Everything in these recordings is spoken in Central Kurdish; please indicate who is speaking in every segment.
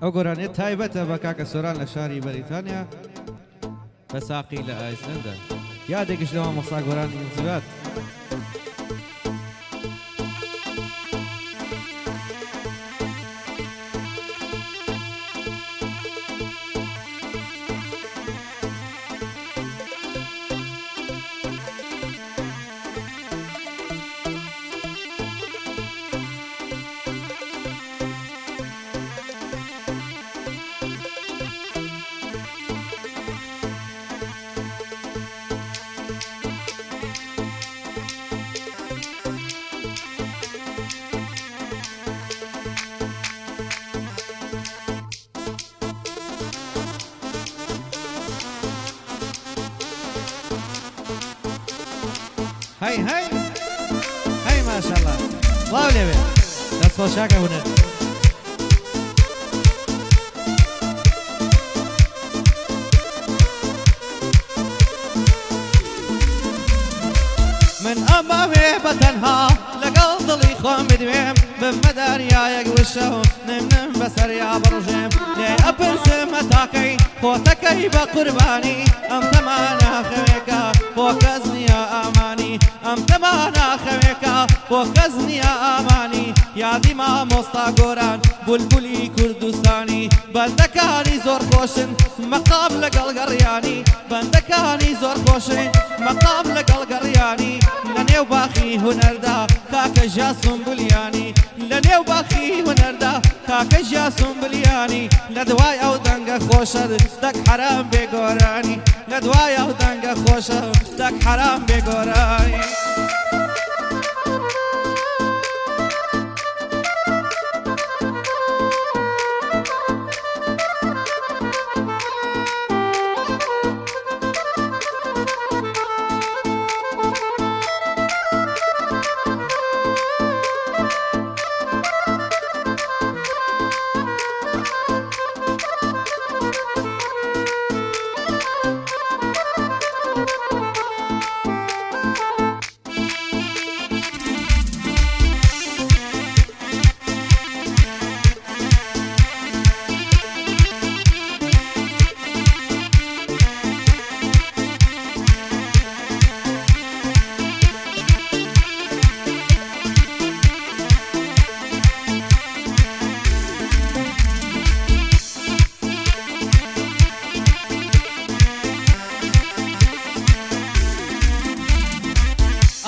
Speaker 1: ئەو گۆرانێت تایبەتە بە کاکە سۆران لە شاری بەریتانیا بە ساقی لە ئایسلەندا یادێکش لەوە مەسا گۆرانی ئینزیبات هاي هاي هاي ما شاء الله الله ليبي دست خوشاکە هونر من ئەماوێ بەتەنها لەگەڵ دڵی خۆم بدوێم بمە دەریایەک وشە و نمنم بەسەریا بڕژێم لێ ئەپرسم هەتاکەی خۆتەکەی بە قوربانی ئەم تەمانە خەوێکە بۆ کەس نییە ئامانی ئەم تەمانە خەوێکە بۆ کەس نییە ئامانی یادی مامۆستا گۆران بولبولی کوردستانی بەندەکانی زۆر خۆشن مەقام لەگەڵ گەڕیانی بەندەکانی زۆر خۆشن مەقام لەگەڵ گەڕیانی لە نێو باخی هونەردا کاکە ژیا سومبولیانی لە نێو باخی هونەردا کاکە ژیا سومبولیانی لە دوای ئەو دەنگە خۆشە دەک حەرام بێگۆرانی لە دوای ئەو دەنگە خۆشە دەک حەرام بێگۆرانی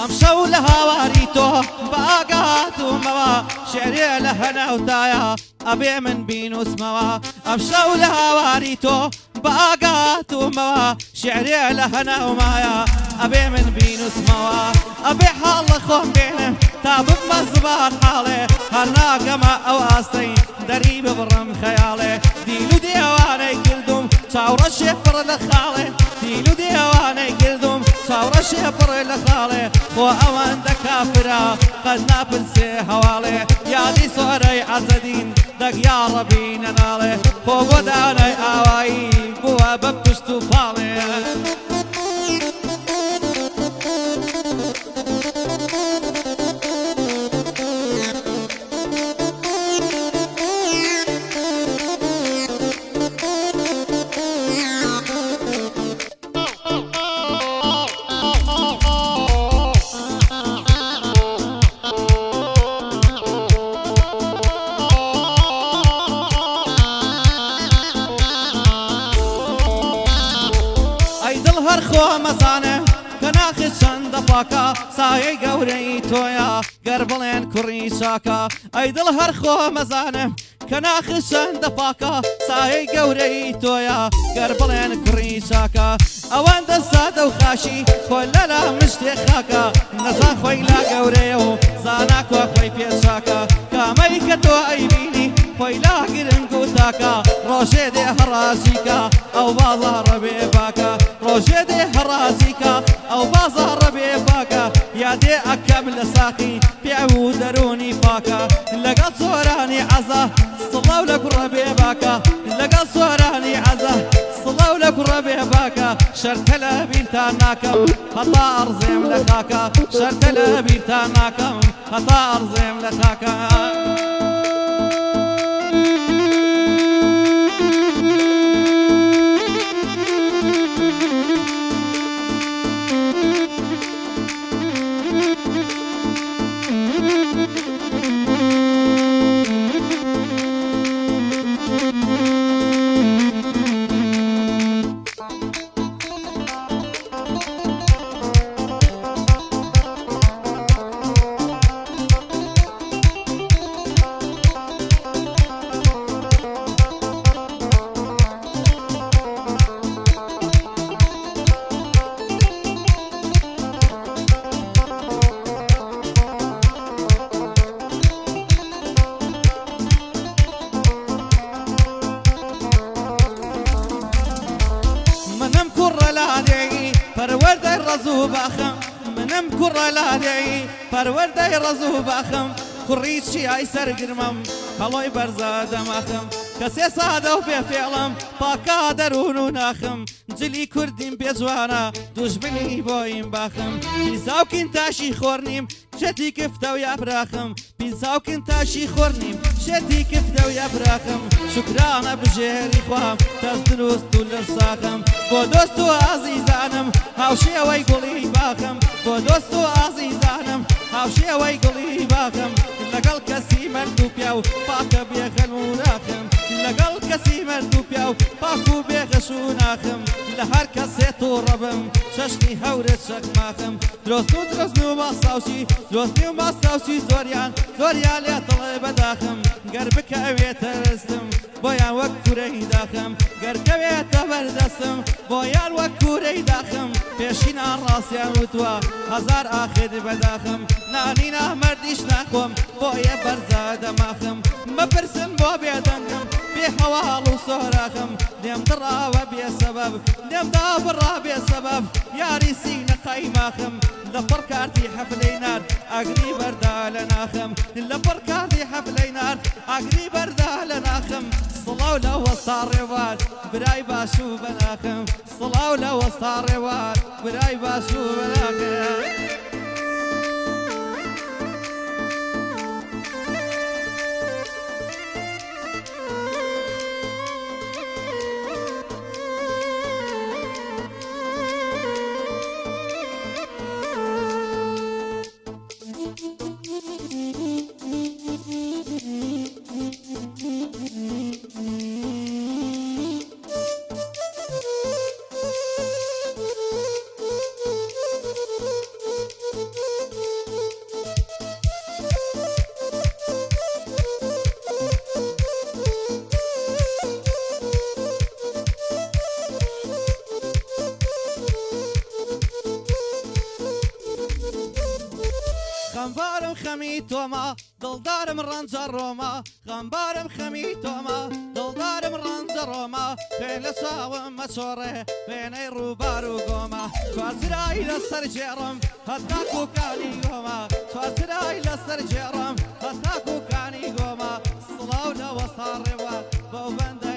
Speaker 1: ئەمشەو لە هاواری تۆ بەئاگاتومەوە شێرێ لە هەناوتایە ئەبێ من بینوسمەوە ئەمشەو لە هاواری تۆ بەئاگاتومەوە شێرێ لە هەناومایە ئەبێ من بینوسمەوە ئەبێ حاڵ لە خۆم بێنم تا ببمە زبان حاڵێ هەر ناگەمە ئەو ئاستەی دەری ببڕم خەیاڵێ دیل و دێوانەی کردوم چاوڕەشێ پڕ لە خاڵێ دیل و دێوانەی کردوم چاوڕەشێ پڕ لە خاڵێ خۆ ئەوەندە کافرا قەت ناپرسێ هەواڵێ یادی سۆرەی عەزەدین دەک یا ڕەبی نەناڵێ خۆ گۆدانەی ئاوایی بووە بە پشت و پاڵێ هەر خۆ مەزانە کە ناخێت چەندە پاکە سایەی گەورەی تۆیە گەر بڵێن کوڕی چاکە ئەی دڵ هەر خۆ مەزانە کە ناخێت چەندە پاکە سایەی گەورەی تۆیە گەر بڵێن کوڕی چاکە ئەوەندە سادە و خاشی خۆی لەلا مشتێ خاکە نەزان خۆی لا گەورەیە و زانا کۆ خۆی پێچاکە کامەی کە تۆ ئەیبینی خۆی لا گرنگ و تاکە ڕۆژێ دێ هەڕازیکە ئەو بازاڕە بێ باکە ڕۆژێ دێ هەڕازیکە ئەو بازاڕە بێ باکە یادێ ئەکەم لە ساقی پێ و دەرونی پاکە لەگەڵ سۆرانی عەزا سڵاو لە کوڕە بێ باکە لەگەڵ سۆرانی عەزا سڵاو لە کوڕە بێ باکە شەرتە لە بیرتان ناکەم هەتا ئەڕزێم لە خاکە شەرتە لە بیرتان ناکەم هەتا ئەڕزێم لە خاکە ڕزوو باخم منم کوڕە لادەی پەروەردەی ڕزوو باخم کوڕی چیای سەرگرمم هەڵۆی بەرزە دەماخم کەسێ سادە و پێفێڵم پاکا دەروون و ناخم جلی کوردیم بێجوانە دوژمنی بۆیم باخم پیساوکین تاشی خۆرنیم شێتی کفتە و یابراخم پیساوکن تاشی خۆرنیم شێتی کفتە و یابراخم شکرانە بژێری خوام دەست دروست و لەرساخم بۆ دۆست و ئازیزانم هاوشێوەی گوڵی باخم بۆ دۆست و ئازیزانم هاوشێوەی گوڵی باخم لەگەڵ کەسی مەرد و پیا و پاکە بێخەن و ناخم لەگەڵ کەسی مەرد و پیا و پاک و بێغەش و ناخم لە هەر کەسێ تووڕەبم شەشنی هەورێت شەکماخم درۆست و درۆستنی و ماساوسی درۆستنی و ماساوسی زۆریان لێ دڵێ بەداخم گەر بکەوێتە ڕستم بۆیان وەک کوورەی داخم گەرکەوێتە بەردەستم بۆیان وەک کوورەی داخم پێشینان ڕاستیان وتووە هەزار ئاخر بەداخم نانی نامەردیش ناخۆم بۆیە بەرزە دەماخم مەپرسن بۆ بێدەنگم بێ هەواڵ و سۆراخم لێم دڕاوە بێ سەبەب لێم دابڕا بێ سەبەب یاری سینەقەی ماخم لە پڕ کارتی حەفلەی نار ئاگری بەردا لە ناخم لە پڕ کارتی حەفلەی نار ئاگری بەردا لە ناخم سڵاو لە وەستا ڕێوار برای باش و بەناخم سڵاو لە وەستا ڕێوار برای باش و بەناخم غەمبارم خەمی تۆمە دڵدارم ڕەنجە ڕۆمە غەمبارم خەمی تۆمە دڵدارم ڕەنجە ڕۆمە پێن لە چاوم مەچۆڕێ وێنەی ڕووبار و گۆمە چوارچرای لەسەر جێڕم هەتا کوکانی گۆمە چوارچرای لەسەر جێڕم هەتا کوکانی گۆمە سڵاو لە وەستا ڕێوە بەو بەندە